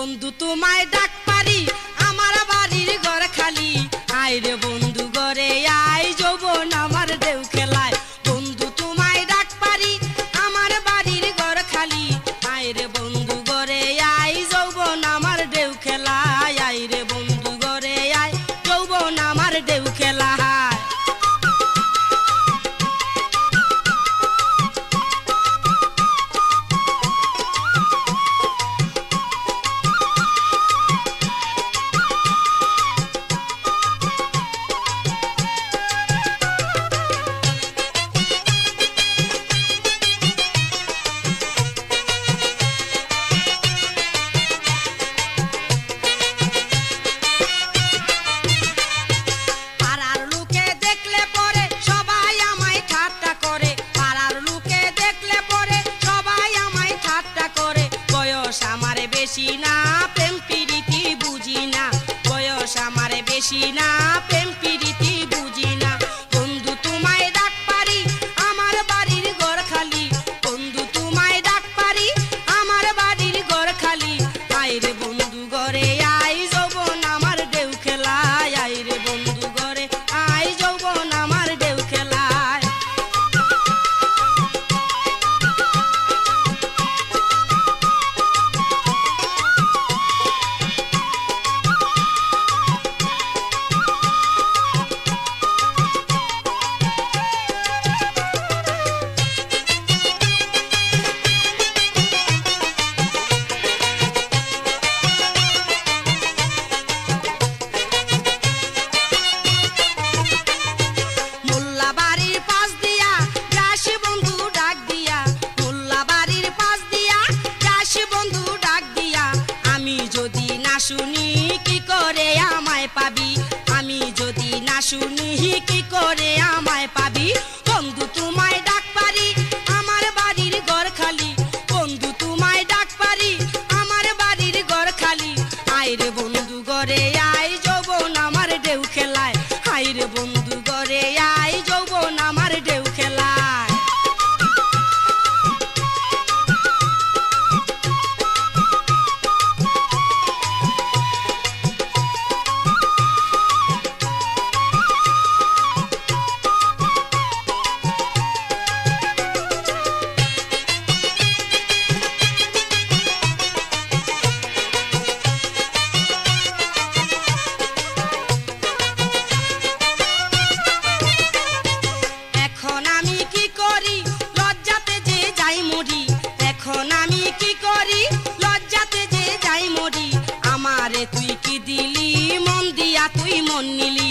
বন্ধু তোমায় ডাক পারি আমার বাড়ির ঘর খালি আয় রে বন্ধু ঘরে আয় যৌবন আমার ঢেউ খেলায় বন্ধু তোমায় ডাক পারি আমার বাড়ির ঘর খালি আয় রে বন্ধু ঘরে আয় যৌবন আমার ঢেউ খেলায় আয় রে বন্ধু ঘরে আয় যৌবন আমার ঢেউ খেলায় বেশি না প্রেম প্রীতি বুঝি না বয়স আমার বেশি না প্রেম প্রীতি বুঝি না বন্ধু তোমায় ডাক পারি আমার বাড়ির ঘর খালি বন্ধু তোমায় ডাক পারি আমার বাড়ির ঘর খালি আয় রে বন্ধু ঘরে আয় যৌবন আমার ঢেউ খেলায় আয় রে বন্ধু ঘরে আয় যৌবন আমার ঢেউ খেলায় শুনি কি করে আমায় পাবি আমি যদি না শুনি কি করে আমায় পাবি বন্ধু তোমায় ডাক পারি আমার বাড়ির ঘর খালি বন্ধু তোমায় ডাক পারি আমার বাড়ির ঘর খালি আয় রে বন্ধু ঘরে আয় যৌবন আমার ঢেউ খেলায় আয় রে বন্ধু ঘরে আয় যৌবন আমার ঢেউ খেলায় তুই কি দিলি মন দিয়া তুই মন নিলি